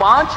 5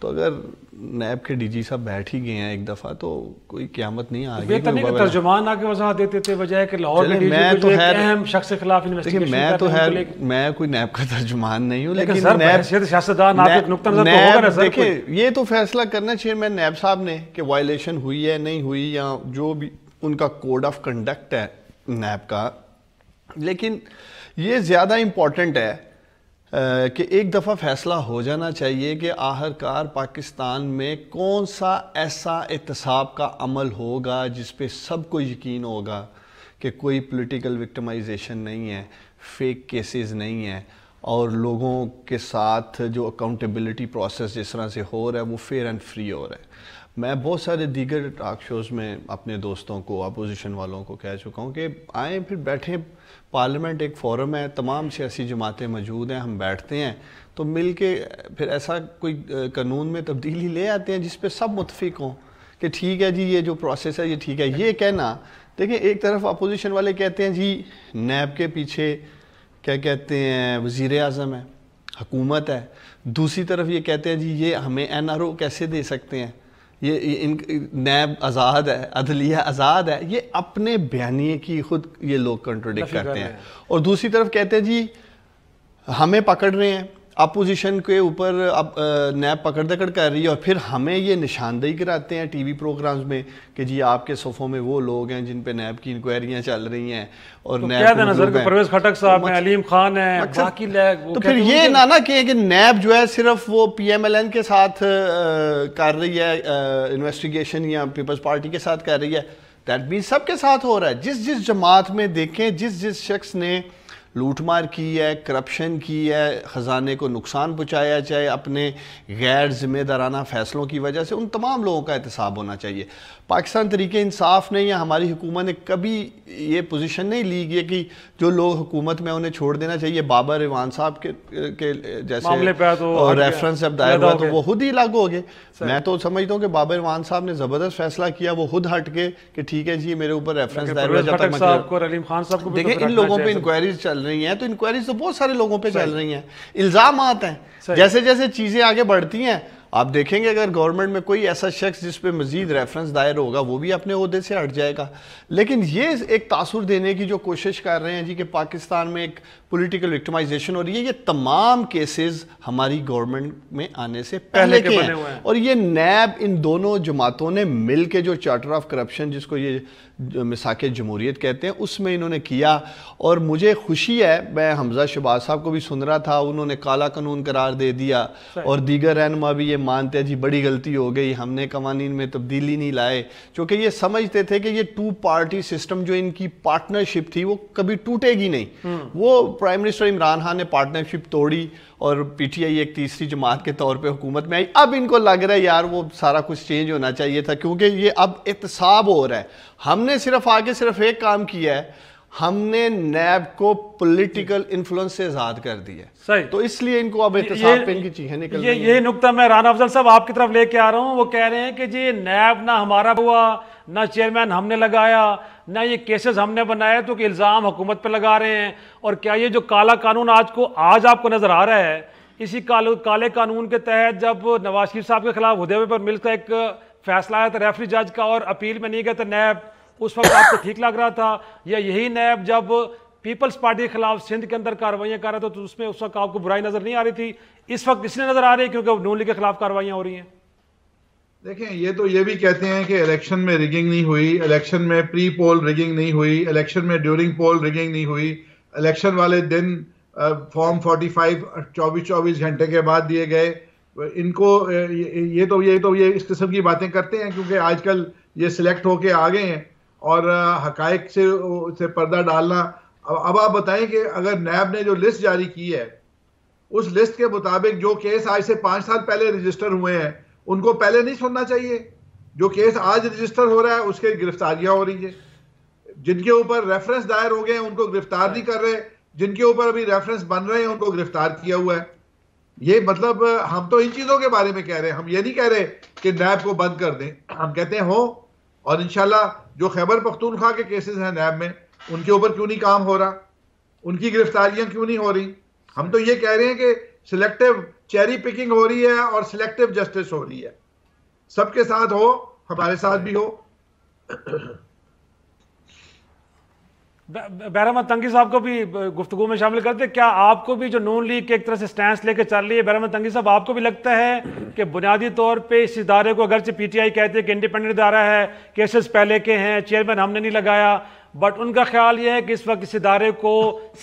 تو اگر نیب کے ڈی جی صاحب بیٹھ ہی گئے ہیں ایک دفعہ تو کوئی قیامت نہیں آ گئی. بہتر نہیں کہ ترجمان آ کے وضاحت دیتے تھے بجائے کہ لاہور میں اہم شخص کے خلاف انویسٹیگیشن. میں تو میں کوئی نیب کا ترجمان نہیں ہوں, لیکن سیاستدان آپ ایک نقطہ نظر تو ہوگا نا سر. دیکھیں یہ تو فیصلہ کرنا چاہیے میں نیب صاحب نے کہ وائلیشن ہوئی ہے نہیں ہوئی, یا جو بھی ان کا کوڈ آف کنڈکٹ ہے نیب کا. لیکن یہ زیادہ امپورٹنٹ ہے کہ ایک دفعہ فیصلہ ہو جانا چاہیے کہ آخرکار پاکستان میں کون سا ایسا احتساب کا عمل ہوگا جس پہ سب کو یقین ہوگا کہ کوئی پولیٹیکل وکٹمائزیشن نہیں ہے, فیک کیسز نہیں ہیں, اور لوگوں کے ساتھ جو اکاؤنٹیبلٹی پروسیس جس طرح سے ہو رہا ہے وہ فیئر اینڈ فری ہو رہا ہے. میں بہت سارے دیگر ٹاک شوز میں اپنے دوستوں کو, اپوزیشن والوں کو کہہ چکا ہوں کہ آئیں پھر بیٹھیں, پارلیمنٹ ایک فورم ہے, تمام سیاسی جماعتیں موجود ہیں, ہم بیٹھتے ہیں تو مل کے پھر ایسا کوئی قانون میں تبدیلی لے آتے ہیں جس پہ سب متفق ہوں کہ ٹھیک ہے جی یہ جو پروسیس ہے یہ ٹھیک ہے. یہ کہنا, دیکھیں ایک طرف اپوزیشن والے کہتے ہیں جی نیب کے پیچھے کیا کہتے ہیں وزیر اعظم ہے, حکومت ہے, دوسری طرف یہ کہتے ہیں جی یہ ہمیں NRO کیسے دے سکتے ہیں, یہ نیب آزاد ہے, عدلیہ آزاد ہے. یہ اپنے بیانیے کی خود یہ لوگ کنٹروڈکٹ کرتے ہیں. اور دوسری طرف کہتے ہیں جی ہمیں پکڑ رہے ہیں, اپوزیشن کے اوپر اب نیب پکڑ دکڑ کر رہی ہے, اور پھر ہمیں یہ نشاندہی کراتے ہیں ٹی وی پروگرامز میں کہ جی آپ کے صفوں میں وہ لوگ ہیں جن پہ نیب کی انکوائریاں چل رہی ہیں, اور نیب نظر کہ پرویز خٹک صاحب ہیں, علیم خان ہیں, باقی تو پھر یہ نہ کہیں کہ نیب جو ہے صرف وہ PMLN کے ساتھ کر رہی ہے انویسٹیگیشن یا پیپلز پارٹی کے ساتھ کر رہی ہے. دیٹ مینس سب کے ساتھ ہو رہا ہے. جس جماعت میں دیکھیں جس شخص نے لوٹ مار کی ہے, کرپشن کی ہے, خزانے کو نقصان پہنچایا, چاہے اپنے غیر ذمہ دارانہ فیصلوں کی وجہ سے, ان تمام لوگوں کا احتساب ہونا چاہیے. پاکستان تحریک انصاف نے یا ہماری حکومت نے کبھی یہ پوزیشن نہیں لی ہے کہ جو لوگ حکومت میں انہیں چھوڑ دینا چاہیے. بابر ایوان صاحب کے جیسے ریفرنس جب دائر ہوا تو وہ خود ہی لاگو ہو گئے. میں تو سمجھتا ہوں کہ بابر ایوان صاحب نے زبردست فیصلہ کیا, وہ خود ہٹ کے کہ ٹھیک ہے جی میرے اوپر ریفرنس دائر ہوا جب تک دیکھیں ان لوگوں پہ انکوائریز چل رہی ہیں, تو انکوائریز تو بہت سارے لوگوں پہ چل رہی ہیں, الزامات ہیں. جیسے جیسے چیزیں آگے بڑھتی ہیں آپ دیکھیں گے اگر گورنمنٹ میں کوئی ایسا شخص جس پہ مزید ریفرنس دائر ہوگا وہ بھی اپنے عہدے سے ہٹ جائے گا. لیکن یہ ایک تاثر دینے کی جو کوشش کر رہے ہیں جی کہ پاکستان میں ایک پولیٹیکل وکٹمائزیشن ہو رہی ہے, یہ تمام کیسز ہماری گورنمنٹ میں آنے سے پہلے کے ہیں. اور یہ نیب ان دونوں جماعتوں نے مل کے جو چارٹر آف کرپشن جس کو یہ مساق جمہوریت کہتے ہیں اس میں انہوں نے کیا. اور مجھے خوشی ہے, میں حمزہ شہباز صاحب کو بھی سن رہا تھا, انہوں نے کالا قانون قرار دے دیا, اور دیگر رہنما بھی یہ مانتے ہیں جی بڑی غلطی ہو گئی, ہم نے قوانین میں تبدیلی نہیں لائے, چونکہ یہ سمجھتے تھے کہ یہ 2 پارٹی سسٹم جو ان کی پارٹنرشپ تھی وہ کبھی ٹوٹے گی نہیں. وہ پرائم منسٹر عمران خان نے پارٹنرشپ توڑی اور PTI ایک تیسری جماعت کے طور پہ حکومت میں آئی. اب ان کو لگ رہا ہے یار وہ سارا کچھ چینج ہونا چاہیے تھا, کیونکہ یہ اب احتساب ہو رہا ہے. ہم نے صرف آگے صرف ایک کام کیا ہے, ہم نے نیب کو پولیٹیکل انفلوئنس سے آزاد کر دیا ہے, تو اس لیے ان کو اب احتساب پہ ان کی چیخیں نکل رہی ہیں. یہ نقطہ میں رانا افضل صاحب آپ کی طرف لے کے آ رہا ہوں. وہ کہہ رہے ہیں کہ جی نیب نہ ہمارا ہوا, نہ چیئرمین ہم نے لگایا, نہ یہ کیسز ہم نے بنائے, تو کہ الزام حکومت پہ لگا رہے ہیں. اور کیا یہ جو کالا قانون آج آپ کو نظر آ رہا ہے, اسی کالے قانون کے تحت جب نواز شریف صاحب کے خلاف ہدیوے پر مل کا ایک فیصلہ آیا تھا ریفری جج کا, اور اپیل میں نہیں گئے تھے نیب, اس وقت آپ کو ٹھیک لگ رہا تھا؟ یا یہی نیب جب پیپلز پارٹی کے خلاف سندھ کے اندر کارروائیاں کر رہا تھا تو اس میں اس وقت آپ کو برائی نظر نہیں آ رہی تھی, اس وقت اس لیے نظر آ رہی ہے کیونکہ نون لیگ کے خلاف کارروائیاں ہو رہی ہیں؟ دیکھیں یہ تو یہ بھی کہتے ہیں کہ الیکشن میں ریگنگ نہیں ہوئی, الیکشن میں پری پول ریگنگ نہیں ہوئی, الیکشن میں ڈیورنگ پول ریگنگ نہیں ہوئی, الیکشن والے دن فارم 45 24 گھنٹے کے بعد دیے گئے. ان کو یہ تو اس قسم کی باتیں کرتے ہیں کیونکہ آج کل یہ سلیکٹ ہو کے آ گئے ہیں, اور حقائق سے پردہ ڈالنا. اب آپ بتائیں کہ اگر نیب نے جو لسٹ جاری کی ہے اس لسٹ کے مطابق جو کیس آج سے 5 سال پہلے رجسٹر ہوئے ہیں ان کو پہلے نہیں سننا چاہیے؟ جو کیس آج رجسٹر ہو رہا ہے اس کے گرفتاریاں ہو رہی ہیں, جن کے اوپر ریفرنس دائر ہو گئے ہیں ان کو گرفتار نہیں کر رہے, جن کے اوپر ابھی ریفرنس بن رہے ہیں ان کو گرفتار کیا ہوا ہے. یہ مطلب ہم تو ان چیزوں کے بارے میں کہہ رہے ہیں, ہم یہ نہیں کہہ رہے کہ نیب کو بند کر دیں. ہم کہتے ہیں ہو, اور انشاءاللہ جو خیبر پختونخوا کے کیسز ہیں نیب میں ان کے اوپر کیوں نہیں کام ہو رہا, ان کی گرفتاریاں کیوں نہیں ہو رہی. ہم تو یہ کہہ رہے ہیں کہ سلیکٹیو چیری پکنگ ہو رہی ہے اور سلیکٹو جسٹس ہو رہی ہے. سب کے ساتھ ہو, ہمارے ساتھ بھی ہو. بہر احمد تنگی صاحب کو بھی گفتگو میں شامل کرتے. کیا آپ کو بھی جو نون لیگ کے ایک طرح سے سٹینس لے کے چل رہی ہے, بہر احمد تنگی صاحب, آپ کو بھی لگتا ہے کہ بنیادی طور پہ اس ادارے کو, اگرچہ پی ٹی آئی کہتے ہیں کہ انڈیپینڈنٹ ادارہ ہے, کیسز پہلے کے ہیں, چیئرمین ہم نے نہیں لگایا, بٹ ان کا خیال یہ ہے کہ اس وقت اس ادارے کو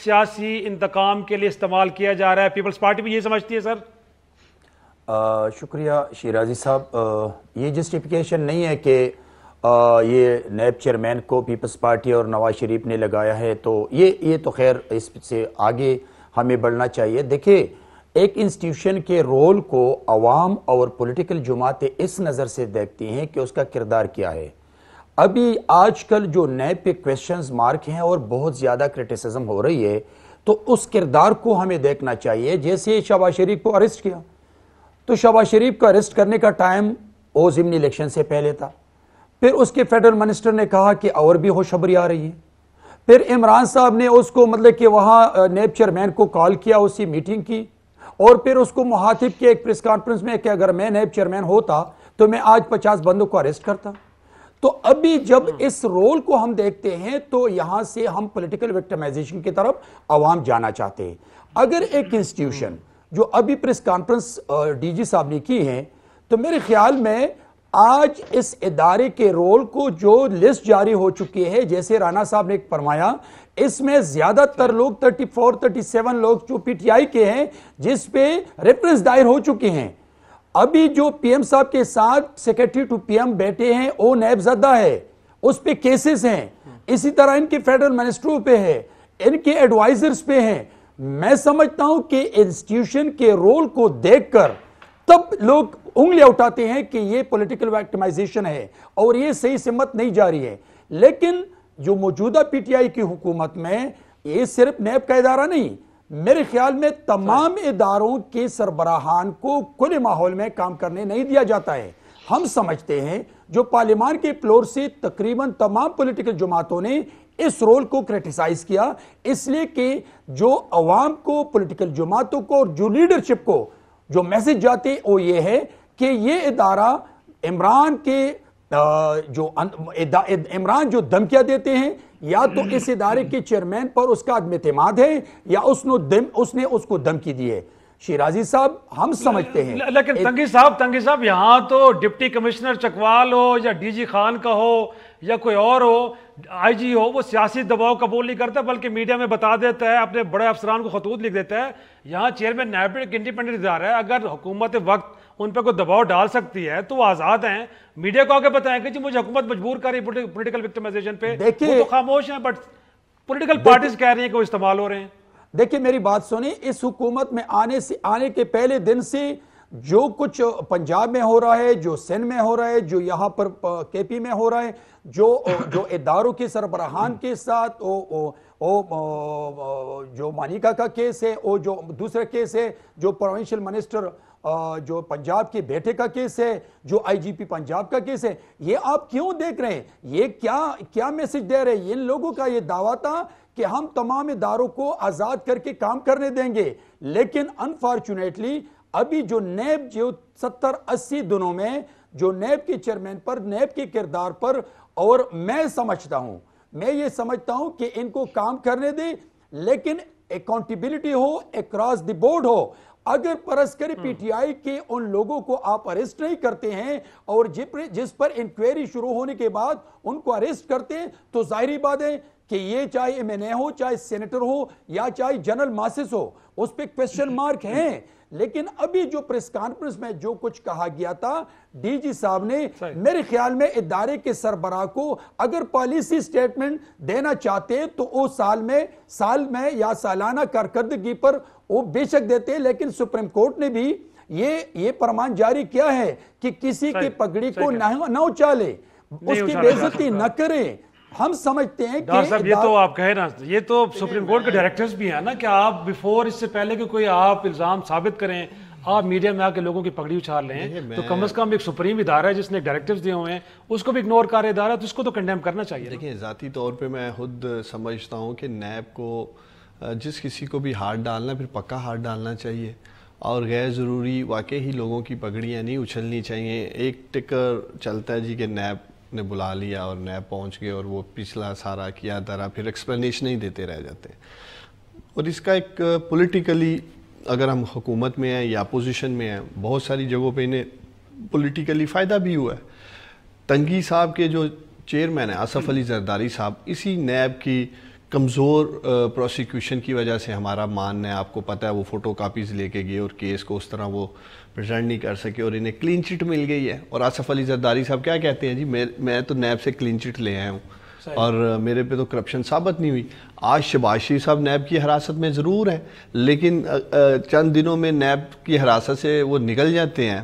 سیاسی انتقام کے لیے استعمال کیا جا رہا ہے, پیپلز پارٹی بھی یہ سمجھتی ہے سر؟ شکریہ شیرازی صاحب. یہ جسٹیفیکیشن نہیں ہے کہ یہ نیب چیئرمین کو پیپلز پارٹی اور نواز شریف نے لگایا ہے, تو یہ تو خیر اس سے آگے ہمیں بڑھنا چاہیے. دیکھیں, ایک انسٹیٹیوشن کے رول کو عوام اور پولیٹیکل جماعتیں اس نظر سے دیکھتی ہیں کہ اس کا کردار کیا ہے. ابھی آج کل جو نیب پہ کویسچنز مارک ہیں اور بہت زیادہ کرٹیسزم ہو رہی ہے, تو اس کردار کو ہمیں دیکھنا چاہیے. جیسے شہباز شریف کو اریسٹ کیا, تو شہباز شریف کو اریسٹ کرنے کا ٹائم وہ ضمنی الیکشن سے پہلے تھا. پھر اس کے فیڈرل منسٹر نے کہا کہ اور بھی خوشخبری آ رہی ہے. پھر عمران صاحب نے اس کو مطلب کہ وہاں نیب چیئرمین کو کال کیا, اسی میٹنگ کی, اور پھر اس کو مخاطب کیا ایک پریس کانفرنس میں کہ اگر میں نیب چیئرمین ہوتا تو میں آج 50 بندوں کو اریسٹ کرتا. تو ابھی جب اس رول کو ہم دیکھتے ہیں تو یہاں سے ہم پولیٹیکل وکٹمائزیشن کی طرف عوام جانا چاہتے ہیں. اگر ایک انسٹیٹیوشن جو ابھی پریس کانفرنس ڈی جی صاحب نے کی ہے, تو میرے خیال میں آج اس ادارے کے رول کو جو لسٹ جاری ہو چکی ہے, جیسے رانا صاحب نے فرمایا, اس میں زیادہ تر لوگ 37 لوگ جو پی ٹی آئی کے ہیں جس پہ ریفرنس دائر ہو چکے ہیں. ابھی جو پی ایم صاحب کے ساتھ سیکریٹری ٹو پی ایم بیٹھے ہیں وہ نیب زدہ ہے, اس پہ کیسز ہیں. اسی طرح ان کے فیڈرل منسٹروں پہ ہے, ان کے ایڈوائزرز پہ ہیں. میں سمجھتا ہوں کہ انسٹیٹیوشن کے رول کو دیکھ کر تب لوگ انگلیاں اٹھاتے ہیں کہ یہ پولیٹیکل وکٹمائزیشن ہے اور یہ صحیح سمت نہیں جا رہی ہے. لیکن جو موجودہ پی ٹی آئی کی حکومت میں یہ صرف نیب کا ادارہ نہیں, میرے خیال میں تمام اداروں کے سربراہان کو کھلے ماحول میں کام کرنے نہیں دیا جاتا ہے. ہم سمجھتے ہیں جو پارلیمان کے فلور سے تقریباً تمام پولیٹیکل جماعتوں نے اس رول کو کرٹیسائز کیا, اس لیے کہ جو عوام کو, پولیٹیکل جماعتوں کو اور جو لیڈرشپ کو جو میسج جاتے وہ یہ ہے کہ یہ ادارہ عمران جو دھمکیاں دیتے ہیں, یا تو اس ادارے کے چیئرمین پر اس کا عدم اعتماد ہے یا اس نے اس کو دھمکی دی ہے. شیرازی صاحب, ہم سمجھتے ہیں. لیکن تنگی صاحب یہاں تو ڈپٹی کمشنر چکوال ہو یا ڈی جی خان کا ہو یا کوئی اور ہو, آئی جی ہو, وہ سیاسی دباؤ قبول نہیں کرتا, بلکہ میڈیا میں بتا دیتا ہے, اپنے بڑے افسران کو خطوط لکھ دیتا ہے. یہاں چیئرمین نیب ایک انڈیپینڈنٹ ادارہ ہے, اگر حکومت وقت ان پہ کوئی دباؤ ڈال سکتی ہے تو وہ آزاد ہیں. میڈیا کو آگے بتائیں کہ جی مجھے حکومت مجبور کر رہی ہے پولیٹیکل وکٹمائزیشن پہ, وہ تو خاموش ہیں, بٹ پولیٹیکل پارٹیز کہہ رہی ہیں کہ وہ استعمال ہو رہے ہیں. دیکھیں میری بات سنیں, اس حکومت میں آنے کے پہلے دن سے جو کچھ پنجاب میں ہو رہا ہے, جو سندھ میں ہو رہا ہے, جو یہاں پر کے پی میں ہو رہا ہے, جو اداروں کے سربراہان کے ساتھ جو مانیکا کا کیس ہے, وہ جو دوسرا کیس ہے, جو پروونشل منسٹر جو پنجاب کے بیٹے کا کیس ہے, جو آئی جی پی پنجاب کا کیس ہے, یہ آپ کیوں دیکھ رہے ہیں؟ یہ کیا میسج دے رہے ہیں؟ ان لوگوں کا یہ دعویٰ تھا کہ ہم تمام اداروں کو آزاد کر کے کام کرنے دیں گے, لیکن انفارچونیٹلی ابھی جو نیب جو 70-80 دنوں میں جو نیب کے چیئرمین پر, نیب کے کردار پر, اور میں یہ سمجھتا ہوں کہ ان کو کام کرنے دیں, لیکن اکاؤنٹیبلٹی ہو, اکراس دی بورڈ ہو. اگر پرس کرے پی ٹی آئی کے ان لوگوں کو آپ اریسٹ نہیں کرتے ہیں اور جس پر انکوائری شروع ہونے کے بعد ان کو اریسٹ کرتے ہیں, تو ظاہری بات ہے کہ یہ چاہے ایم این اے ہو, چاہے سینیٹر ہو, یا چاہے جنرل ماسس ہو, اس پہ کویسچن مارک ہیں. لیکن ابھی جو پریس کانفرنس میں جو کچھ کہا گیا تھا ڈی جی صاحب نے, میرے خیال میں ادارے کے سربراہ کو اگر پالیسی سٹیٹمنٹ دینا چاہتے تو وہ سال میں یا سالانہ کارکردگی پر وہ بے شک دیتے, لیکن سپریم کورٹ نے بھی یہ فرمان جاری کیا ہے کہ کسی کی پگڑی کو نہ اچالے, اس کی بے عزتی نہ کرے. ہم سمجھتے ہیں ڈاکٹر صاحب یہ تو آپ کہے نا, یہ تو سپریم کورٹ کے ڈائریکٹرز بھی ہیں نا کہ آپ بیفور, اس سے پہلے کہ کوئی آپ الزام ثابت کریں, آپ میڈیا میں آ کے لوگوں کی پگڑی اچھال لیں, تو کم از کم ایک سپریم ادارہ ہے جس نے ڈائریکٹرز دیے ہوئے ہیں, اس کو بھی اگنور کر ادارہ ہے, تو اس کو تو کنڈیم کرنا چاہیے. دیکھیں ذاتی طور پہ میں خود سمجھتا ہوں کہ نیب کو جس کسی کو بھی ہاتھ ڈالنا پھر پکا ہاتھ ڈالنا چاہیے, اور غیر ضروری واقعی لوگوں کی پگڑیاں نہیں اچھلنی چاہیے. ایک ٹکر چلتا ہے جی کہ نیب نے بلا لیا اور نیب پہنچ گئے اور وہ پچھلا سارا کیا درا پھر ایکسپلینیشن ہی دیتے رہ جاتے ہیں. اور اس کا ایک پولیٹیکلی اگر ہم حکومت میں ہیں یا اپوزیشن میں ہیں, بہت ساری جگہوں پہ انہیں پولیٹیکلی فائدہ بھی ہوا ہے. تنگی صاحب کے جو چیئرمین ہیں آصف علی زرداری صاحب, اسی نیب کی کمزور پروسیکیوشن کی وجہ سے ہمارا ماننا ہے, آپ کو پتہ ہے وہ فوٹو کاپیز لے کے گئے اور کیس کو اس طرح وہ پریزنٹ نہیں کر سکے اور انہیں کلین چٹ مل گئی ہے. اور آصف علی زرداری صاحب کیا کہتے ہیں جی میں تو نیب سے کلین چٹ لے آیا ہوں اور میرے پہ تو کرپشن ثابت نہیں ہوئی. آج شہباز شریف صاحب نیب کی حراست میں ضرور ہیں لیکن چند دنوں میں نیب کی حراست سے وہ نکل جاتے ہیں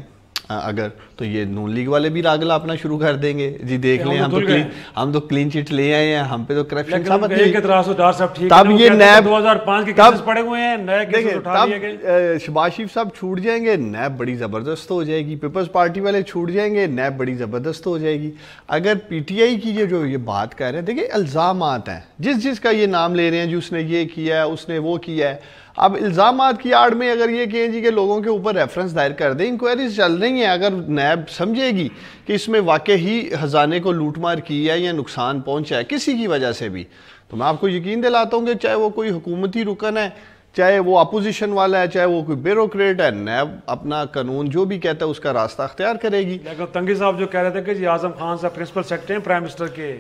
اگر, تو یہ نون لیگ والے بھی راگلا اپنا شروع کر دیں گے جی دیکھ لیں ہم تو کلین چٹ لے آئے ہیں, ہم پہ تو کرپشن ثابت نہیں. تب یہ نیب 2005 کے کیسز پڑے ہوئے ہیں, نئے کیسز اٹھا لیے گئے. شہباز شریف صاحب چھوٹ جائیں گے, نیب بڑی زبردست ہو جائے گی. پیپلز پارٹی والے چھوٹ جائیں گے, نیب بڑی زبردست ہو جائے گی. اگر پی ٹی آئی کی جو یہ بات کہہ رہے ہیں, دیکھیں الزامات ہیں, جس کا یہ نام لے رہے ہیں جی اس نے یہ کیا ہے, اس نے وہ کیا ہے. اب الزامات کی آڑ میں اگر یہ کہیں جی کہ لوگوں کے اوپر ریفرنس دائر کر دیں, انکوائریز چل رہی ہیں, اگر نیب سمجھے گی کہ اس میں واقعی خزانے کو لوٹ مار کی ہے یا نقصان پہنچا ہے کسی کی وجہ سے بھی, تو میں آپ کو یقین دلاتا ہوں کہ چاہے وہ کوئی حکومتی رکن ہے, چاہے وہ اپوزیشن والا ہے, چاہے وہ کوئی بیوروکریٹ ہے, نیب اپنا قانون جو بھی کہتا ہے اس کا راستہ اختیار کرے گی. لیکن تنگی صاحب جو کہہ رہے تھے کہ جی اعظم خان صاحب پرنسپل سیکرٹری ہیں پرائم منسٹر کے,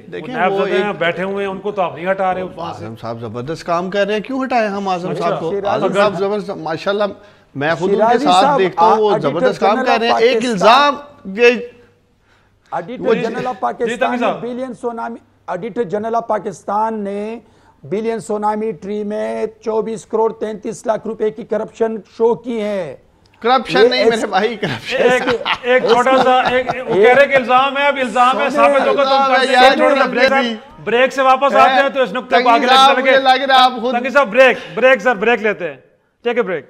وہ بیٹھے ہوئے ہیں, ان کو تو آپ نہیں ہٹا رہے. اعظم صاحب زبردست کام کر رہے ہیں, کیوں ہٹائے ہم اعظم صاحب کو؟ اعظم صاحب زبردست ماشاءاللہ, میں خود ان کے ساتھ دیکھتا ہوں, وہ زبردست کام کر رہے ہیں. ایک الزام editor general of Pakistan billion tsunami, editor general of Pakistan نے بلین سونامی ٹری میں 24 کروڑ 33 لاکھ روپے کی کرپشن شو کی ہے. کرپشن نہیں میرے بھائی, کرپشن ایک چھوٹا سا وہ کہہ رہے کہ الزام ہے, اب الزام ہے ثابت ہوگا تو بریک سے واپس آتے ہیں تو اس نقطے کو آگے لگ گے. تنگی صاحب بریک سر, بریک لیتے ہیں, ٹیک اے بریک.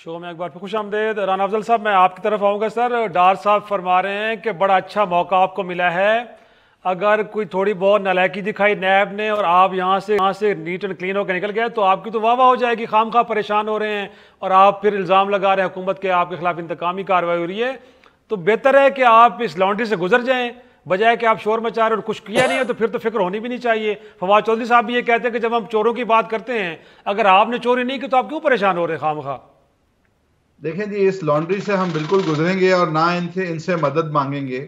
شو میں ایک بار پھر خوش آمدید. رانا افضل صاحب میں آپ کی طرف آؤں گا. سر ڈار صاحب فرما رہے ہیں کہ بڑا اچھا موقع آپ کو ملا ہے, اگر کوئی تھوڑی بہت نالائکی دکھائی نیب نے اور آپ یہاں سے نیٹ اینڈ کلین ہو کے نکل گئے تو آپ کی تو واہ واہ ہو جائے گی. خام خواہ پریشان ہو رہے ہیں اور آپ پھر الزام لگا رہے ہیں حکومت کے آپ کے خلاف انتقامی کارروائی ہو رہی ہے, تو بہتر ہے کہ آپ اس لانڈری سے گزر جائیں بجائے کہ آپ شور مچا رہے اور کچھ کیا نہیں ہے تو پھر تو فکر ہونی بھی نہیں چاہیے. فواد چودھری صاحب بھی یہ کہتے ہیں کہ جب ہم چوروں کی بات کرتے ہیں, اگر آپ نے چوری نہیں کی تو آپ کیوں پریشان ہو رہے ہیں خام خواہ؟ دیکھیں جی, اس لانڈری سے ہم بالکل گزریں گے اور نہ ان سے مدد مانگیں گے,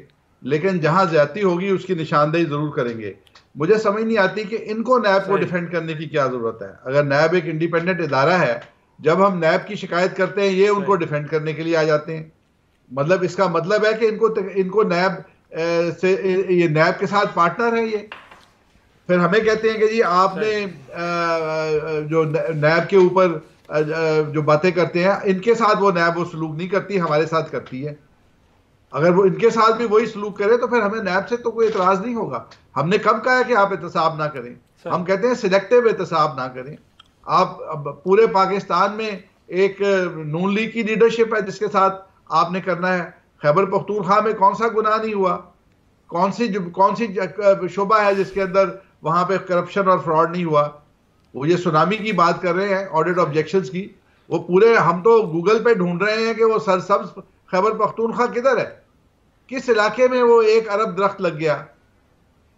لیکن جہاں زیادتی ہوگی اس کی نشاندہی ضرور کریں گے. مجھے سمجھ نہیں آتی کہ ان کو نیب کو ڈیفینڈ کرنے کی کیا ضرورت ہے. اگر نیب ایک انڈیپینڈنٹ ادارہ ہے, جب ہم نیب کی شکایت کرتے ہیں یہ ان کو ڈیفینڈ کرنے کے لیے آ جاتے ہیں. مطلب اس کا مطلب ہے کہ ان کو نیب سے, یہ نیب کے ساتھ پارٹنر ہے. یہ پھر ہمیں کہتے ہیں کہ جی آپ نے جو نیب کے اوپر جو باتیں کرتے ہیں ان کے ساتھ وہ نیب وہ سلوک نہیں کرتی, ہمارے ساتھ کرتی ہے. اگر وہ ان کے ساتھ بھی وہی سلوک کرے تو پھر ہمیں نیب سے تو کوئی اعتراض نہیں ہوگا. ہم نے کب کہا کہ آپ احتساب نہ کریں, ہم کہتے ہیں سلیکٹیو احتساب نہ کریں. آپ پورے پاکستان میں ایک نون لیگ کی لیڈرشپ ہے جس کے ساتھ آپ نے کرنا ہے. خیبر پختونخوا میں کون سا گناہ نہیں ہوا, کون سی شعبہ ہے جس کے اندر وہاں پہ کرپشن اور فراڈ نہیں ہوا. وہ یہ سونامی کی بات کر رہے ہیں, آڈٹ آبجیکشنز کی, وہ پورے ہم تو گوگل پہ ڈھونڈ رہے ہیں کہ وہ سرسبز خیبر پختونخوا کدھر ہے, کس علاقے میں وہ 1 ارب درخت لگ گیا.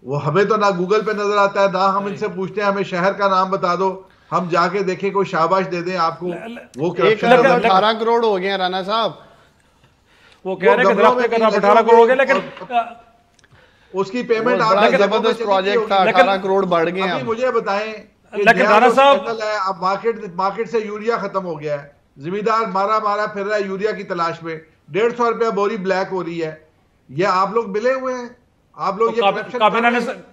وہ ہمیں تو نہ گوگل پہ نظر آتا ہے, نہ ہم ان سے پوچھتے ہیں ہمیں شہر کا نام بتا دو, ہم جا کے دیکھیں کوئی شاباش دے دیں آپ کو. وہ 18 کروڑ ہو گئے ہیں رانا صاحب, وہ کہہ رہے ہیں کہ درخت کا نام 18 کروڑ ہو گیا, لیکن اس کی پیمنٹ زبردست پروجیکٹ تھا, 18 کروڑ بڑھ گئے ہیں. مجھے بتائیں, لیکن رانا صاحب اب مارکیٹ سے یوریا ختم ہو گیا ہے, زمیندار مارا پھر رہا ہے یوریا کی تلاش میں, 150 روپیہ بوری بلیک ہو رہی ہے. یہ آپ لوگ ملے ہوئے ہیں, آپ لوگ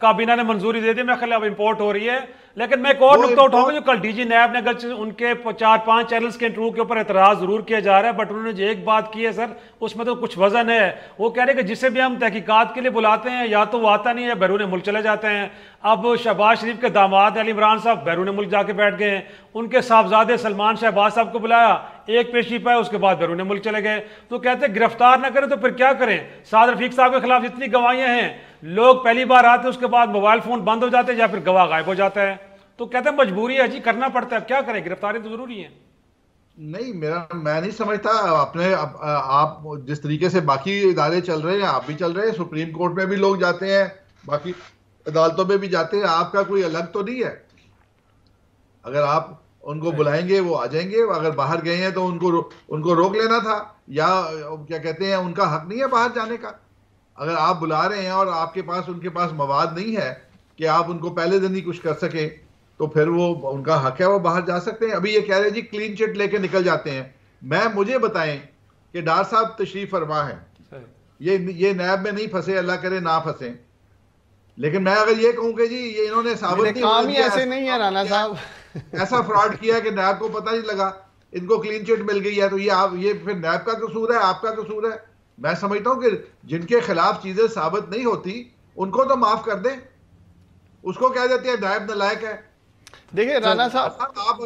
کابینہ نے منظوری دے دی, میں خیال اب امپورٹ ہو رہی ہے. لیکن میں ایک اور نقطہ اٹھاؤں گا جو کل ڈی جی نیب نے ان کے 4-5 چینلز کے انٹرویو کے اوپر اعتراض ضرور کیا جا رہا ہے, بٹ انہوں نے جو ایک بات کی ہے سر اس میں تو کچھ وزن ہے. وہ کہہ رہے ہیں کہ جسے بھی ہم تحقیقات کے لیے بلاتے ہیں یا تو وہ آتا نہیں ہے, بیرون ملک چلے جاتے ہیں. اب شہباز شریف کے داماد علی عمران صاحب بیرون ملک جا کے بیٹھ گئے ہیں, ان کے صاحبزادے سلمان شہباز صاحب کو بلایا, ایک پیشی پائے اس کے بعد بیرون ملک چلے گئے. تو کہتے ہیں گرفتار نہ کریں تو پھر کیا کریں. سعد رفیق صاحب کے خلاف جتنی گواہیاں ہیں, لوگ پہلی بار آتے اس کے بعد موبائل فون بند ہو جاتے ہیں یا پھر گواہ غائب ہو جاتا ہے. تو کہتے ہیں مجبوری ہے جی, کرنا پڑتا ہے, کیا کریں, گرفتاری تو ضروری ہے. نہیں, میں نہیں سمجھتا. آپ جس طریقے سے باقی ادارے چل رہے ہیں آپ بھی چل رہے ہیں, سپریم کورٹ میں بھی لوگ جاتے ہیں, باقی عدالتوں میں بھی جاتے ہیں, آپ کا کوئی الگ تو نہیں ہے. اگر آپ ان کو بلائیں گے وہ آ جائیں گے, اگر باہر گئے ہیں تو ان کو روک لینا تھا, یا کیا کہتے ہیں ان کا حق نہیں ہے باہر جانے کا. اگر آپ بلا رہے ہیں اور آپ کے پاس ان کے پاس مواد نہیں ہے کہ آپ ان کو پہلے دن ہی کچھ کر سکیں, تو پھر وہ ان کا حق ہے, وہ باہر جا سکتے ہیں. ابھی یہ کہہ رہے جی کلین چٹ لے کے نکل جاتے ہیں. مجھے بتائیں کہ ڈار صاحب تشریف فرما ہے, یہ نیب میں نہیں پھنسے, اللہ کرے نہ پھنسے, لیکن میں اگر یہ کہوں کہ جی یہ انہوں نے ثابت کام ہی ایسے نہیں ہے رانا صاحب, ایسا فراڈ کیا کہ نیب کو پتہ نہیں لگا, ان کو کلین چٹ مل گئی ہے, تو یہ پھر نیب کا قصور ہے, آپ کا قصور ہے. میں سمجھتا ہوں کہ جن کے خلاف چیزیں ثابت نہیں ہوتی ان کو تو معاف کر دیں, اس کو کہہ دیتے ہیں نیب نالائق ہے. دیکھیں رانا صاحب,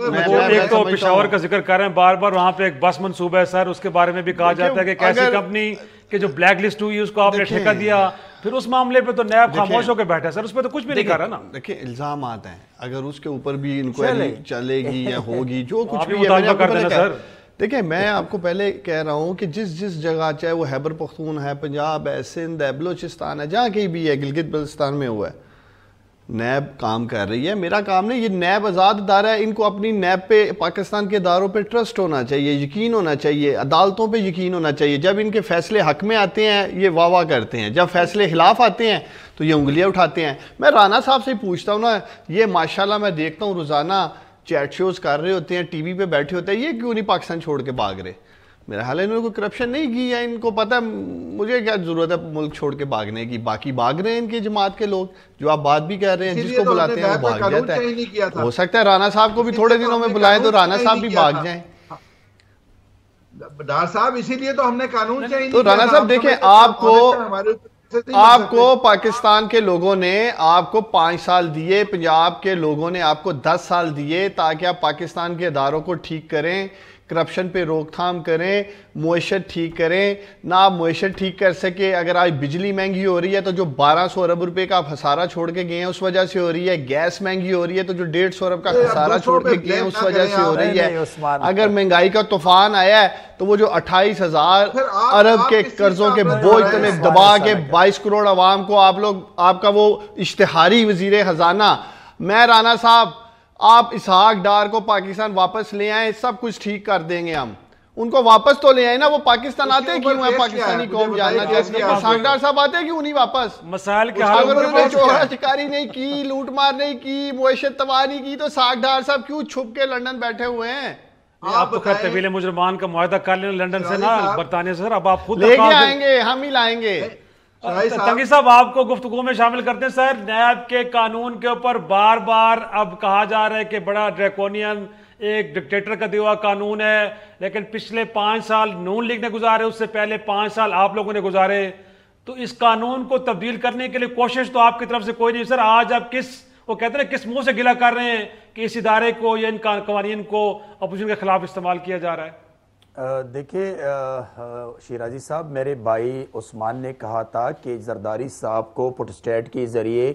ایک تو پشاور کا ذکر کر رہے ہیں بار بار, وہاں پہ ایک بس منصوبہ ہے سر, اس کے بارے میں بھی کہا جاتا ہے کہ کیسی کمپنی کہ جو بلیک لسٹ ہوئی اس کو آپ نے ٹھیکہ دیا, پھر اس معاملے پہ تو نیب خاموش ہو کے بیٹھا ہے سر, اس پہ تو کچھ بھی نہیں کر رہا نا. دیکھیں الزامات ہیں, اگر اس کے اوپر بھی انکوائری چلے گی یا ہوگی جو کچھ بھی ہے. دیکھیں میں آپ کو پہلے کہہ رہا ہوں کہ جس جگہ, چاہے وہ خیبر پختون ہے, پنجاب ہے, سندھ ہے, بلوچستان ہے, جہاں کہیں بھی ہے, گلگت بلتستان میں ہوا ہے, نیب کام کر رہی ہے. میرا کام نہیں, یہ نیب آزاد ادارہ ہے, ان کو اپنی نیب پہ, پاکستان کے اداروں پہ ٹرسٹ ہونا چاہیے, یقین ہونا چاہیے, عدالتوں پہ یقین ہونا چاہیے. جب ان کے فیصلے حق میں آتے ہیں یہ واہ واہ کرتے ہیں, جب فیصلے خلاف آتے ہیں تو یہ انگلیاں اٹھاتے ہیں. میں رانا صاحب سے پوچھتا ہوں نا, یہ ماشاءاللہ میں دیکھتا ہوں روزانہ چیٹ شوز کر رہے ہوتے ہیں, ٹی وی پہ بیٹھے ہوتے ہیں, یہ کیوں نہیں پاکستان چھوڑ کے بھاگ رہے؟ میرا حال ہے انہوں نے کوئی کرپشن نہیں کی ہے, ان کو پتہ ہے مجھے کیا ضرورت ہے ملک چھوڑ کے بھاگنے کی. باقی بھاگ رہے ہیں ان کی جماعت کے لوگ, جو آپ بات بھی کہہ رہے ہیں, جس کو بلاتے ہیں وہ بھاگ جاتا ہے. ہو سکتا ہے رانا صاحب کو بھی تھوڑے دنوں میں بلائیں تو رانا صاحب بھی بھاگ جائیں. ڈار صاحب اسی لیے تو ہم نے قانون چینج تو رانا صاحب دیکھیں, آپ کو پاکستان کے لوگوں نے آپ کو 5 سال دیے, پنجاب کے لوگوں نے آپ کو 10 سال دیے تاکہ آپ پاکستان کے اداروں کو ٹھیک کریں, کرپشن پہ روک تھام کریں, معیشت ٹھیک کریں. نہ آپ معیشت ٹھیک کر سکے. اگر آج بجلی مہنگی ہو رہی ہے تو جو 1200 ارب روپے کا آپ خسارہ چھوڑ کے گئے ہیں اس وجہ سے ہو رہی ہے. گیس مہنگی ہو رہی ہے تو جو 150 ارب کا خسارہ چھوڑ کے گئے ہیں اس وجہ سے ہو رہی ہے. اگر مہنگائی کا طوفان آیا ہے تو وہ جو 28,000 ارب کے قرضوں کے بوجھ تلے دبا کے 22 کروڑ عوام کو آپ کا وہ اشتہاری وزیر خزانہ, میں رانا صاحب آپ اسحاق ڈار کو پاکستان واپس لے آئیں, سب کچھ ٹھیک کر دیں گے ہم. ان کو واپس تو لے آئیں نا, وہ پاکستان آتے کیوں ہیں, پاکستانی قوم جاننا چاہتی ہے. اسحاق ڈار صاحب آتے کیوں نہیں واپس؟ مسائل کے حل اگر انہوں نے چورہ چکاری نہیں کی, لوٹ مار نہیں کی, معیشت تباہ نہیں کی, تو اسحاق ڈار صاحب کیوں چھپ کے لندن بیٹھے ہوئے ہیں؟ آپ تو خیر طویل مجرمان کا معاہدہ کر لیں لندن سے نا, برطانیہ سے. سر اب آپ خود لے کے آئیں گے, ہم ہی لائیں گے. تنگی صاحب آپ کو گفتگو میں شامل کرتے ہیں. سر نیب کے قانون کے اوپر بار بار اب کہا جا رہا ہے کہ بڑا ڈریکونین ایک ڈکٹیٹر کا دیا ہوا قانون ہے, لیکن پچھلے 5 سال نون لیگ نے گزارے, اس سے پہلے 5 سال آپ لوگوں نے گزارے, تو اس قانون کو تبدیل کرنے کے لیے کوشش تو آپ کی طرف سے کوئی نہیں. سر آج آپ وہ کہتے ہیں کس منہ سے گلہ کر رہے ہیں کہ اس ادارے کو یا ان قوانین کو اپوزیشن کے خلاف استعمال کیا جا رہا ہے؟ دیکھیں شیرازی صاحب, میرے بھائی عثمان نے کہا تھا کہ زرداری صاحب کو پروٹسٹیٹ کے ذریعے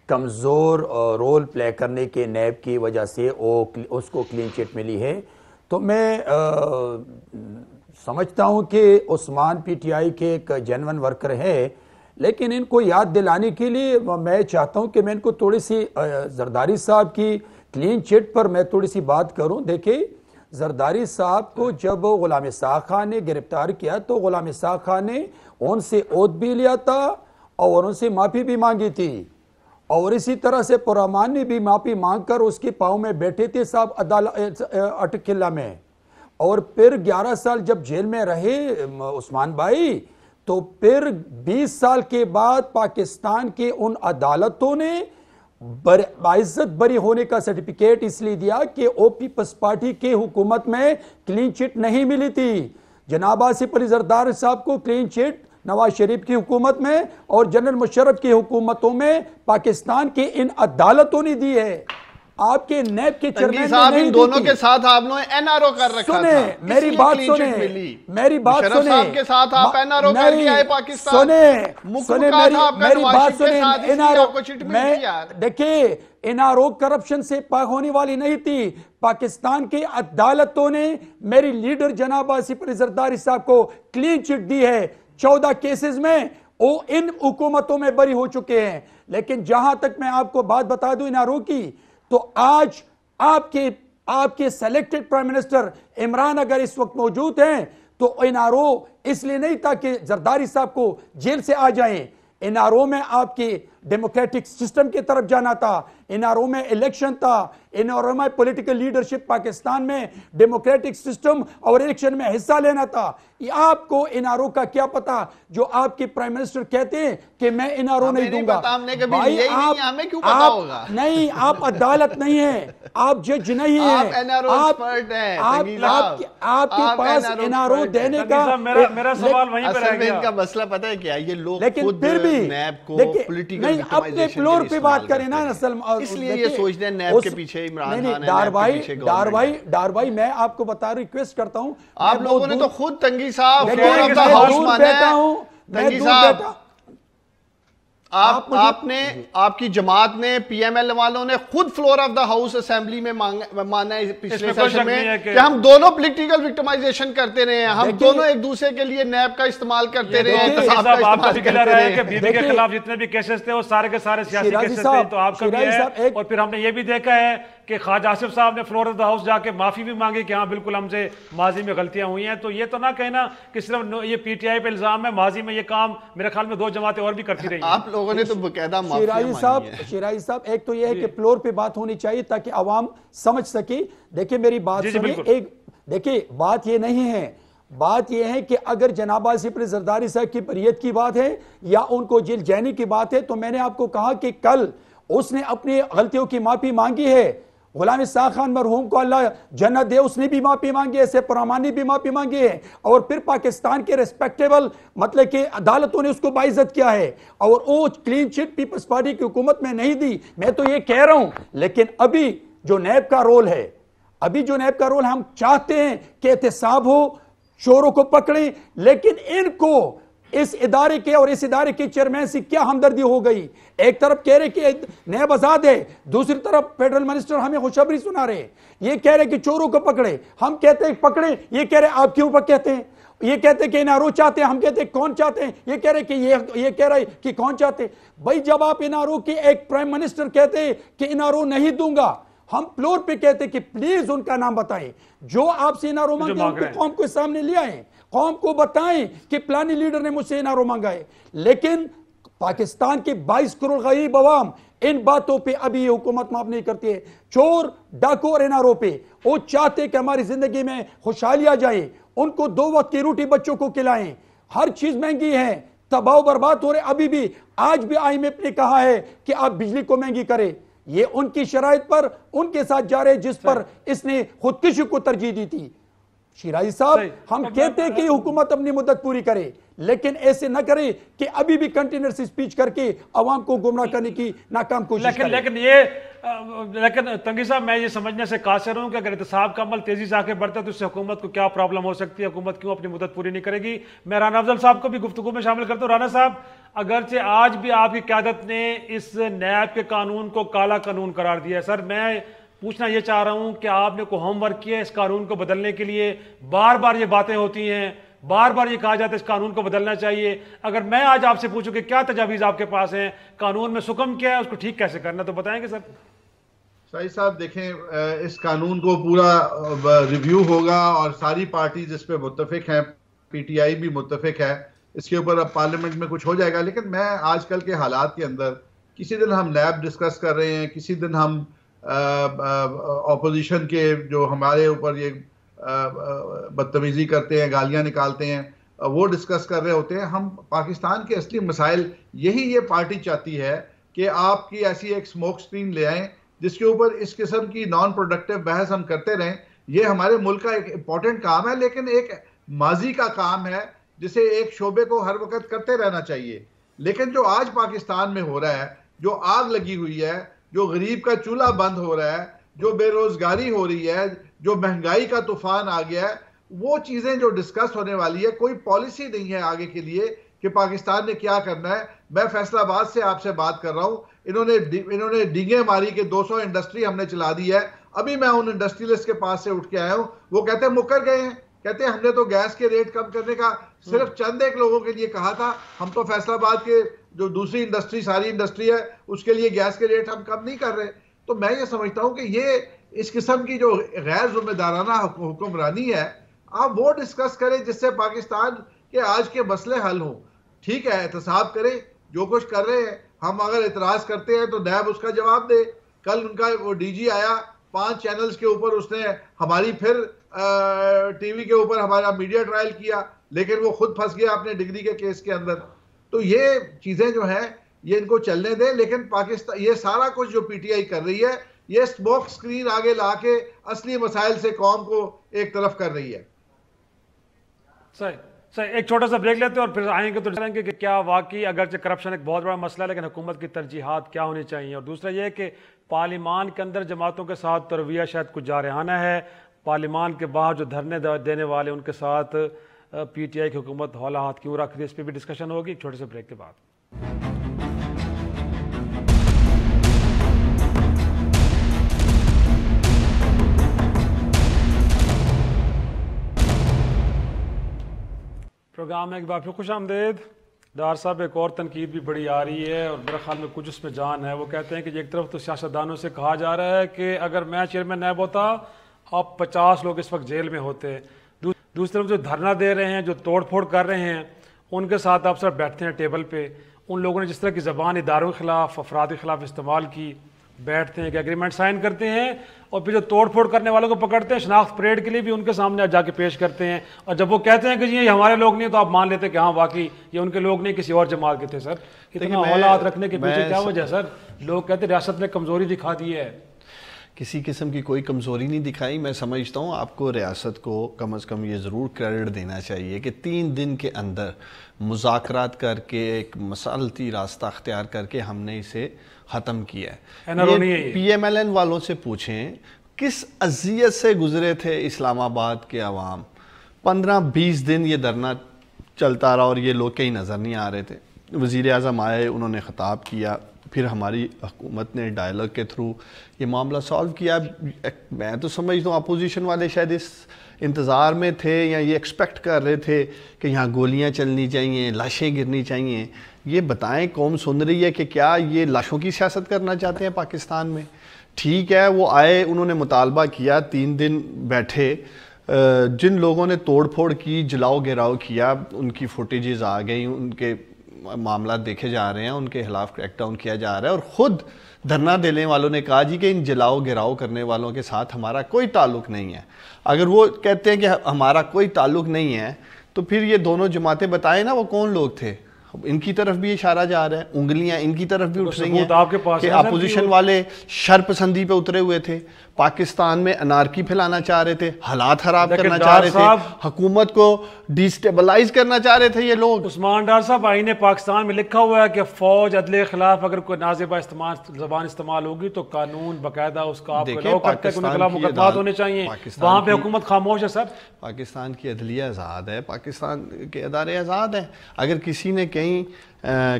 کمزور رول پلے کرنے کے نیب کی وجہ سے اس کو کلین چٹ ملی ہے. تو میں سمجھتا ہوں کہ عثمان پی ٹی آئی کے ایک جینون ورکر ہے, لیکن ان کو یاد دلانے کے لیے میں چاہتا ہوں کہ میں ان کو تھوڑی سی زرداری صاحب کی کلین چٹ پر میں تھوڑی سی بات کروں. دیکھیں زرداری صاحب کو جب غلام اسحاق خان نے گرفتار کیا تو غلام اسحاق خان نے ان سے عہد بھی لیا تھا اور ان سے معافی بھی مانگی تھی, اور اسی طرح سے پررحمان نے بھی معافی مانگ کر اس کے پاؤں میں بیٹھے تھے صاحب عدالت اٹکلہ میں. اور پھر 11 سال جب جیل میں رہے عثمان بھائی, تو پھر 20 سال کے بعد پاکستان کے ان عدالتوں نے باعزت بری ہونے کا سرٹیفکیٹ اس لیے دیا کہ او پیپلز پارٹی کے حکومت میں کلین چٹ نہیں ملی تھی. جناب آصف علی زرداری صاحب کو کلین چٹ نواز شریف کی حکومت میں اور جنرل مشرف کی حکومتوں میں پاکستان کے ان عدالتوں نے دی ہے. آپ کے نیب کے چیئرمین صاحب نے ان دونوں کے ساتھ آپ نے این آر او کر رکھا تھا. میری بات سنیں, میری بات سنیں. مشرف صاحب کے ساتھ آپ این آر او کر کے آئے پاکستان. سنیں میری بات سنیں. این آر او میں دیکھیں این آر او کرپشن سے پاک ہونے والی نہیں تھی. پاکستان کی عدالتوں نے میری لیڈر جناب آصف علی زرداری صاحب کو کلین چٹ دی ہے. 14 کیسز میں وہ ان حکومتوں میں بری ہو چکے ہیں. لیکن جہاں تک میں آپ کو بات بتا دوں این آر او کی, تو آج آپ کے سیلیکٹڈ پرائم منسٹر عمران اگر اس وقت موجود ہیں تو این آر او اس لیے نہیں تھا کہ زرداری صاحب کو جیل سے آ جائیں. این آر او میں آپ کی ڈیموکریٹک سسٹم کی طرف جانا تھا. این آر او میں الیکشن تھا. این آر او میں پولیٹیکل لیڈرشپ پاکستان میں ڈیموکریٹک سسٹم اور الیکشن میں حصہ لینا تھا. آپ کو این آر او کا کیا پتا جو آپ کے پرائم منسٹر کہتے ہیں کہ میں این آر او نہیں دوں گا. بھائی آپ نہیں, آپ عدالت نہیں ہیں, آپ جج نہیں ہیں, آپ کے پاس این آر او دینے کا. میرا سوال وہیں پہ رہ گیا. ان کا مسئلہ پتہ ہے کیا, یہ لوگ لیکن پھر بھی نہیں اپنے فلور پہ بات کریں نا. اس لیے یہ سوچتے ہیں نیب کے پیچھے عمران خان ہے. ڈار بھائی میں آپ کو بتا ریکویسٹ کرتا ہوں, آپ لوگوں نے تو خود تنگی صاحب فلور آف دا ہاؤس مانا ہے. تنگی صاحب آپ نے, آپ کی جماعت نے, پی ایم ایل والوں نے خود floor of the house assembly میں مانا ہے پچھلے سیشن میں کہ ہم دونوں پولیٹیکل وکٹمائزیشن کرتے رہے ہیں, ہم دونوں ایک دوسرے کے لیے نیب کا استعمال کرتے رہے ہیں, احتساب کا استعمال کرتے رہے ہیں. بی بی کے خلاف جتنے بھی کیسز تھے وہ سارے کے سارے سیاسی کیسز تھے, تو آپ کا بھی ہے. اور پھر ہم نے یہ بھی دیکھا ہے کہ خواجہ آصف صاحب نے فلور آف دا ہاؤس جا کے معافی بھی مانگی کہ ہاں بالکل ہم سے ماضی میں غلطیاں ہوئی ہیں. تو یہ تو نہ کہنا کہ صرف یہ پی ٹی آئی پہ الزام ہے, ماضی میں یہ کام میرے خیال میں 2 جماعتیں اور بھی کرتی رہی ہیں. آپ لوگوں نے تو باقاعدہ شیرائی صاحب ایک تو یہ ہے کہ فلور پہ بات ہونی چاہیے تاکہ عوام سمجھ سکے. دیکھیں میری بات سنیں, دیکھیں بات یہ نہیں ہے, بات یہ ہے کہ اگر جناب آصف علی زرداری صاحب کی بریت کی بات ہے یا ان کو جیل جانے کی بات ہے, تو میں نے آپ کو کہا کہ کل اس نے اپنی غلطیوں کی معافی مانگی ہے. غلام اسحاق خان مرحوم کو اللہ جنت دے, اس نے بھی معافی مانگی ہے, سیف الرحمان نے بھی معافی مانگی ہے, اور پھر پاکستان کے ریسپیکٹیبل مطلب کہ عدالتوں نے اس کو باعزت کیا ہے, اور وہ کلین چٹ پیپلز پارٹی کی حکومت میں نہیں دی. میں تو یہ کہہ رہا ہوں, لیکن ابھی جو نیب کا رول ہے, ہم چاہتے ہیں کہ احتساب ہو, چوروں کو پکڑیں, لیکن ان کو اس ادارے کے اور اس ادارے کے چیئرمین سے کیا ہمدردی ہو گئی. ایک طرف کہہ رہے کہ نیب آزاد ہے, دوسری طرف فیڈرل منسٹر ہمیں خوشخبری سنا رہے, یہ کہہ رہے کہ چوروں کو پکڑے, ہم کہتے ہیں پکڑے, یہ کہہ رہے آپ کیوں کہتے ہیں, یہ کہتے ہیں کہ این آر او چاہتے ہیں, ہم کہتے ہیں کون چاہتے ہیں, یہ کہہ رہے کہ یہ کہہ رہے کہ کون چاہتے ہیں. بھائی جب آپ این آر او کے ایک پرائم منسٹر کہتے ہیں کہ این آر او نہیں دوں گا, ہم فلور پہ کہتے ہیں کہ پلیز ان کا نام بتائیں, جو آپ سے این آر او مانگے ان کو قوم کو سامنے لے آئیں, قوم کو بتائیں کہ پلانی لیڈر نے مجھ سے این آر او مانگا ہے. لیکن پاکستان کے 22 کروڑ غریب عوام ان باتوں پہ ابھی یہ حکومت معاف نہیں کرتی ہے. چور ڈاکو اور این آر او پہ وہ چاہتے کہ ہماری زندگی میں خوشحالی آ جائے, ان کو 2 وقت کی روٹی بچوں کو کھلائیں, ہر چیز مہنگی ہے, تباہ و برباد ہو رہے. ابھی بھی آج بھی آئی ایم ایف نے کہا ہے کہ آپ بجلی کو مہنگی کریں, یہ ان کی شرائط پر ان کے ساتھ جا رہے جس پر اس نے خودکشی کو ترجیح دی تھی. شیرائی صاحب ہم کہتے ہیں کہ یہ حکومت اپنی مدت پوری کرے, لیکن ایسے نہ کرے کہ ابھی بھی کنٹینرس اسپیچ کر کے عوام کو گمراہ کرنے کی ناکام کوشش کرے. لیکن تنگی صاحب میں یہ سمجھنے سے قاصر ہوں کہ اگر احتساب کا عمل تیزی سے آگے بڑھتا ہے تو اس سے حکومت کو کیا پرابلم ہو سکتی ہے, حکومت کیوں اپنی مدت پوری نہیں کرے گی. میں رانا افضل صاحب کو بھی گفتگو میں شامل کرتا ہوں. رانا صاحب, اگرچہ آج بھی آپ کی قیادت نے اس نیب کے قانون کو کالا قانون قرار دیا ہے, سر میں پوچھنا یہ چاہ رہا ہوں کہ آپ نے کوئی ہوم ورک کیا ہے اس قانون کو بدلنے کے لیے؟ بار بار یہ باتیں ہوتی ہیں, بار بار یہ کہا جاتا ہے اس قانون کو بدلنا چاہیے. اگر میں آج آپ سے پوچھوں کہ کیا تجاویز آپ کے پاس ہیں, قانون میں سکم کیا ہے, اس کو ٹھیک کیسے کرنا, تو بتائیں گے سر. شاہی صاحب دیکھیں, اس قانون کو پورا ریویو ہوگا اور ساری پارٹیز اس پہ متفق ہیں, پی ٹی آئی بھی متفق ہے, اس کے اوپر اب پارلیمنٹ میں کچھ ہو جائے گا. لیکن میں آج کل کے حالات کے اندر کسی دن ہم نیب ڈسکس کر رہے ہیں, کسی دن ہم اپوزیشن کے جو ہمارے اوپر یہ بدتمیزی کرتے ہیں, گالیاں نکالتے ہیں, وہ ڈسکس کر رہے ہوتے ہیں. ہم پاکستان کے اصلی مسائل یہی یہ پارٹی چاہتی ہے کہ آپ کی ایسی ایک سموک سکرین لے آئیں جس کے اوپر اس قسم کی نان پروڈکٹیو بحث ہم کرتے رہیں. یہ ہمارے ملک کا ایک امپورٹنٹ کام ہے, لیکن ایک ماضی کا کام ہے جسے ایک شعبے کو ہر وقت کرتے رہنا چاہیے. لیکن جو آج پاکستان میں ہو رہا ہے, جو آگ لگی ہوئی ہے, جو غریب کا چولہا بند ہو رہا ہے, جو بے روزگاری ہو رہی ہے, جو مہنگائی کا طوفان آ گیا ہے, وہ چیزیں جو ڈسکس ہونے والی ہے. کوئی پالیسی نہیں ہے آگے کے لیے کہ پاکستان نے کیا کرنا ہے. میں فیصل آباد سے آپ سے بات کر رہا ہوں, انہوں نے ڈینگیں ماری کہ 200 انڈسٹری ہم نے چلا دی ہے. ابھی میں ان انڈسٹریلسٹ کے پاس سے اٹھ کے آیا ہوں, وہ کہتے ہیں مکر گئے ہیں, کہتے ہیں ہم نے تو گیس کے ریٹ کم کرنے کا صرف چند ایک لوگوں کے لیے کہا تھا, ہم تو فیصل آباد کے جو دوسری انڈسٹری ساری انڈسٹری ہے اس کے لیے گیس کے ریٹ ہم کم نہیں کر رہے. تو میں یہ سمجھتا ہوں کہ یہ اس قسم کی جو غیر ذمہ دارانہ حکمرانی ہے, آپ وہ ڈسکس کریں جس سے پاکستان کے آج کے مسئلے حل ہوں. ٹھیک ہے, احتساب کریں, جو کچھ کر رہے ہیں, ہم اگر اعتراض کرتے ہیں تو نیب اس کا جواب دے. کل ان کا وہ ڈی جی آیا 5 چینلز کے اوپر, اس نے ہماری پھر ٹی وی کے اوپر ہمارا میڈیا ٹرائل کیا, لیکن وہ خود پھنس گیا اپنے ڈگری کے کیس کے اندر. تو یہ چیزیں جو ہیں یہ ان کو چلنے دیں, لیکن پاکستان یہ سارا کچھ جو پی ٹی آئی کر رہی ہے یہ اسموک سکرین آگے لا کے اصلی مسائل سے قوم کو ایک طرف کر رہی ہے. صحیح, ایک چھوٹا سا بریک لیتے ہیں اور پھر آئیں گے تو جانیں گے کہ کیا واقعی اگرچہ کرپشن ایک بہت بڑا مسئلہ ہے لیکن حکومت کی ترجیحات کیا ہونی چاہیے. اور دوسرا یہ کہ پارلیمان کے اندر جماعتوں کے ساتھ رویہ شاید کچھ جارحانہ ہے, پارلیمان کے باہر جو دھرنے دینے والے ان کے ساتھ پی ٹی آئی کی حکومت ہولہ ہاتھ کیوں رکھ رہی ہے, اس پہ بھی ڈسکشن ہوگی ایک چھوٹے سے بریک کے بعد. پروگرام میں ایک بار پھر خوش آمدید. ڈار صاحب ایک اور تنقید بھی بڑی آ رہی ہے اور میرے خیال میں کچھ اس میں جان ہے. وہ کہتے ہیں کہ ایک طرف تو سیاستدانوں سے کہا جا رہا ہے کہ اگر میں چیئرمین نیب ہوتا اب 50 لوگ اس وقت جیل میں ہوتے. دوسری طرف جو دھرنا دے رہے ہیں, جو توڑ پھوڑ کر رہے ہیں, ان کے ساتھ آپ سر بیٹھتے ہیں ٹیبل پہ. ان لوگوں نے جس طرح کی زبان اداروں کے خلاف, افراد کے خلاف استعمال کی, بیٹھتے ہیں کہ ایگریمنٹ سائن کرتے ہیں اور پھر جو توڑ پھوڑ کرنے والوں کو پکڑتے ہیں شناخت پریڈ کے لیے بھی ان کے سامنے جا کے پیش کرتے ہیں. اور جب وہ کہتے ہیں کہ جی یہ ہمارے لوگ نہیں تو آپ مان لیتے کہ ہاں واقعی یہ ان کے لوگ نہیں, کسی اور جماعت کے تھے. سر اتنا حوالات رکھنے کے پیچھے کیا وجہ ہے سر؟ لوگ کہتے ہیں ریاست نے کمزوری دکھا دی ہے. کسی قسم کی کوئی کمزوری نہیں دکھائی. میں سمجھتا ہوں آپ کو ریاست کو کم از کم یہ ضرور کریڈٹ دینا چاہیے کہ 3 دن کے اندر مذاکرات کر کے ایک مسالتی راستہ اختیار کر کے ہم نے اسے ختم کیا ہے. پی ایم ایل این والوں سے پوچھیں کس اذیت سے گزرے تھے اسلام آباد کے عوام. 15-20 دن یہ دھرنا چلتا رہا اور یہ لوگ کہیں نظر نہیں آ رہے تھے. وزیر اعظم آئے, انہوں نے خطاب کیا, پھر ہماری حکومت نے ڈائیلاگ کے تھرو یہ معاملہ سالو کیا. میں تو سمجھتا ہوں اپوزیشن والے شاید اس انتظار میں تھے یا یہ ایکسپیکٹ کر رہے تھے کہ یہاں گولیاں چلنی چاہیے, لاشیں گرنی چاہیے. یہ بتائیں قوم سن رہی ہے کہ کیا یہ لاشوں کی سیاست کرنا چاہتے ہیں پاکستان میں؟ ٹھیک ہے, وہ آئے, انہوں نے مطالبہ کیا, 3 دن بیٹھے. جن لوگوں نے توڑ پھوڑ کی, جلاؤ گراؤ کیا, ان کی فوٹیجز آ گئیں, ان کے معاملات دیکھے جا رہے ہیں, ان کے خلاف کریک ڈاؤن کیا جا رہا ہے. اور خود دھرنا دینے والوں نے کہا جی کہ ان جلاؤ گراؤ کرنے والوں کے ساتھ ہمارا کوئی تعلق نہیں ہے. اگر وہ کہتے ہیں کہ ہمارا کوئی تعلق نہیں ہے تو پھر یہ دونوں جماعتیں بتائیں نا وہ کون لوگ تھے. ان کی طرف بھی اشارہ جا رہا ہے, انگلیاں ان کی طرف بھی اٹھ رہی ہیں کہ اپوزیشن والے شر پسندی پہ اترے ہوئے تھے, پاکستان میں انارکی پھیلانا چاہ رہے تھے, حالات خراب کرنا چاہ رہے تھے, حکومت کو ڈیسٹیبلائز کرنا چاہ رہے تھے یہ لوگ. عثمان ڈار صاحب, آئین پاکستان میں لکھا ہوا ہے کہ فوج عدل کے خلاف اگر کوئی نازیبہ زبان استعمال ہوگی تو قانون باقاعدہ اس کا آپ کو کرتے ہیں, ان کے خلاف مقدمات ہونے چاہیے. وہاں پہ حکومت خاموش ہے. سر پاکستان کی عدلیہ آزاد ہے, پاکستان کے ادارے آزاد ہیں. اگر کسی نے کہیں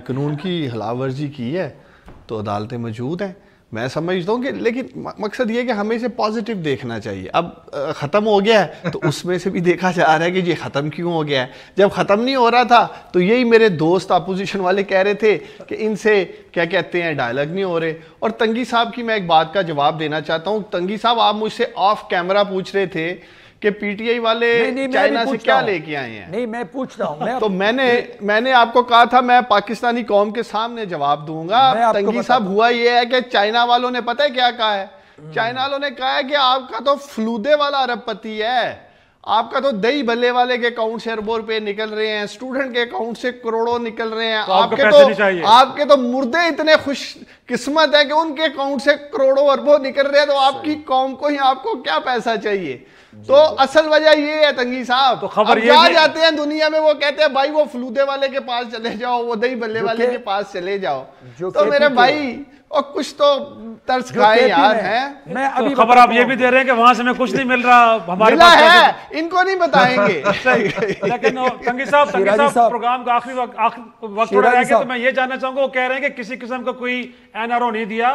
قانون کی خلاف ورزی کی ہے تو عدالتیں موجود ہیں. میں سمجھتا ہوں کہ لیکن مقصد یہ کہ ہمیں اسے پازیٹیو دیکھنا چاہیے. اب ختم ہو گیا ہے تو اس میں سے بھی دیکھا جا رہا ہے کہ یہ ختم کیوں ہو گیا ہے. جب ختم نہیں ہو رہا تھا تو یہی میرے دوست اپوزیشن والے کہہ رہے تھے کہ ان سے کیا کہتے ہیں ڈائیلاگ نہیں ہو رہے. اور تنگی صاحب کی میں ایک بات کا جواب دینا چاہتا ہوں. تنگی صاحب, آپ مجھ سے آف کیمرہ پوچھ رہے تھے کہ پی ٹی آئی والے چائنا سے کیا لے کے آئے ہیں. نہیں, میں پوچھتا ہوں. تو میں نے آپ کو کہا تھا میں پاکستانی قوم کے سامنے جواب دوں گا. تنگی صاحب, ہوا یہ ہے کہ چائنا والوں نے پتہ ہے کیا کہا ہے؟ چائنا والوں نے کہا ہے کہ آپ کا تو فلودے والا ارب پتی ہے, آپ کا تو دہی بھلے والے کے اکاؤنٹ سے اربوں روپے نکل رہے ہیں, اسٹوڈنٹ کے اکاؤنٹ سے کروڑوں نکل رہے ہیں. آپ کے تو مردے اتنے خوش قسمت ہے کہ ان کے اکاؤنٹ سے کروڑوں اربوں نکل رہے ہیں, تو آپ کی قوم کو ہی آپ کو کیا پیسہ چاہیے؟ تو اصل وجہ یہ ہے تنگی صاحب، تو خبر اب جہاں جاتے ہیں دنیا میں وہ کہتے ہیں بھائی وہ فلودے والے کے پاس چلے جاؤ، وہ دہی بلے والے کے پاس چلے جاؤ، تو میرے بھائی اور کچھ تو ترس کھائے یار ہیں۔ میں ابھی خبر آپ یہ بھی دے رہے ہیں کہ وہاں سے میں کچھ نہیں مل رہا، ہمارے ملا ہے، ان کو نہیں بتائیں گے۔ لیکن تنگی صاحب پروگرام کا آخری وقت ہو رہا ہے کہ تو میں یہ جاننا چاہوں گا، وہ کہہ رہے ہیں کہ کسی قسم کا کوئی این آر او نہیں دیا،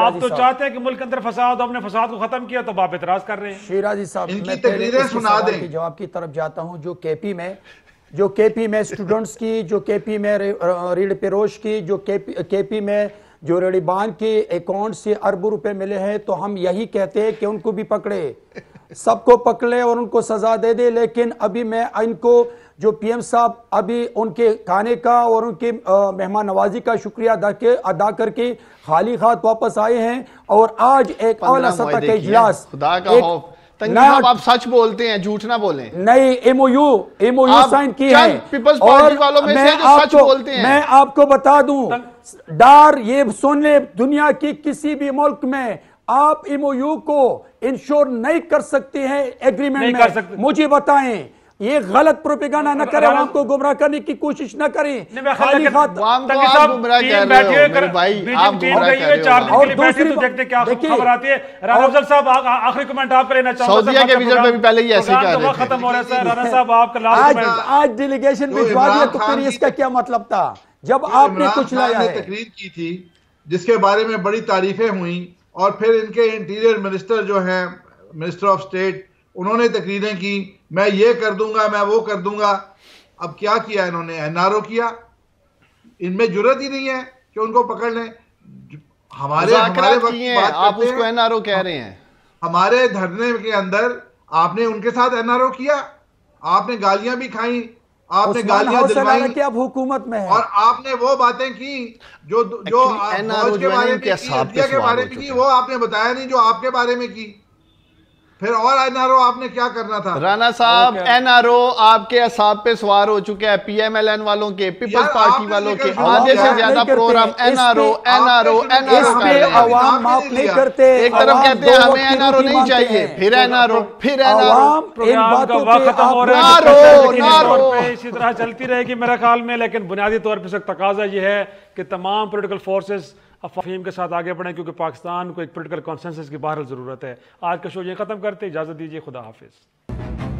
آپ تو چاہتے ہیں کہ ملک کے اندر فساد، آپ نے فساد کو ختم کیا تو آپ اعتراض کر رہے ہیں۔ شیرازی صاحب ان کی تقریریں سنا دیں، جواب کی طرف جاتا ہوں۔ جو کے پی میں اسٹوڈنٹس کی، جو کے پی میں ریڑھ پیروش کی، جو کے پی میں جو ریڑھی بان کے اکاؤنٹ سے اربوں روپے ملے ہیں، تو ہم یہی کہتے ہیں کہ ان کو بھی پکڑے، سب کو پکڑے اور ان کو سزا دے دے۔ لیکن ابھی میں ان کو جو پی ایم صاحب ابھی ان کے کھانے کا اور ان کے مہمان نوازی کا شکریہ ادا کر کے خالی ہاتھ واپس آئے ہیں، اور آج ایک اعلیٰ سطح کا اجلاس، خدا کا خوف تنگی صاحب آپ سچ بولتے ہیں، جھوٹ نہ بولیں، نئی ایم او یو سائن کی ہے، پیپلز پارٹی والوں میں سے جو سچ بولتے ہیں۔ میں آپ کو بتا دوں، ڈار یہ سن لے، دنیا کی کسی بھی ملک میں آپ ایم او یو کو انشور نہیں کر سکتے ہیں ایگریمنٹ میں، مجھے بتائیں۔ یہ غلط پروپیگنڈا نہ کریں، عوام کو گمراہ کرنے کی کوشش نہ کریں۔ عوام کو آپ گمراہ کہہ رہے ہو میرے بھائی، آپ گمراہ کہہ رہے ہو۔ اور دوسری دیکھتے کیا خبر آتی ہے۔ رانا افضل صاحب آخری کمنٹ آپ کا لینا چاہوں گا۔ سعودیہ کے وزٹ میں بھی پہلے ہی ایسے ہی کہہ رہے تھے۔ ختم ہو رہا ہے رانا صاحب، آپ کا لاسٹ کمنٹ۔ آج ڈیلیگیشن بھجوا دیا تو پھر اس کا کیا مطلب تھا جب آپ نے کچھ لایا ہے؟ تقریر کی تھی جس کے بارے میں بڑی تعریفیں ہوئیں، اور پھر ان کے انٹیریئر منسٹر جو ہیں، منسٹر آف اسٹیٹ، انہوں نے تقریریں کی، میں یہ کر دوں گا، میں وہ کر دوں گا۔ اب کیا کیا انہوں نے؟ این آر او کیا۔ ان میں جرت ہی نہیں ہے کہ ان کو پکڑ لیں۔ ہمارے وقت آپ اس کو این آر او کہہ رہے ہیں۔ ہمارے دھرنے کے اندر آپ نے ان کے ساتھ این آر او کیا، آپ نے گالیاں بھی کھائیں، آپ نے گالیاں دلوائیں، کہ اب حکومت میں ہے، اور آپ نے وہ باتیں کی جو فوج کے بارے میں کی، انڈیا کے بارے میں کی، وہ آپ نے بتایا نہیں جو آپ کے بارے میں کی۔ پھر اور این آر او آپ نے کیا کرنا تھا؟ رانا صاحب این آر او آپ کے اعصاب پہ سوار ہو چکے ہیں، پی ایم ایل این والوں کے، پیپلز پارٹی والوں کے، آدھے سے زیادہ programme N R O N R O N R O کر رہے ہیں۔ عوام معاف نہیں کرتے، ایک طرف کہتے ہیں ہمیں این آر او نہیں چاہیے، پھر این آر او، پھر این آر او۔ پروگرام کا وقت ختم ہو رہا ہے، اسی طرح چلتی رہے گی میرے خیال میں، لیکن بنیادی طور پہ تقاضا یہ ہے کہ تمام پولیٹیکل فورسز افہیم کے ساتھ آگے بڑھیں، کیونکہ پاکستان کو ایک پولیٹیکل کنسنسس کی بہرحال ضرورت ہے۔ آج کا شو یہ ختم کرتے، اجازت دیجیے، خدا حافظ۔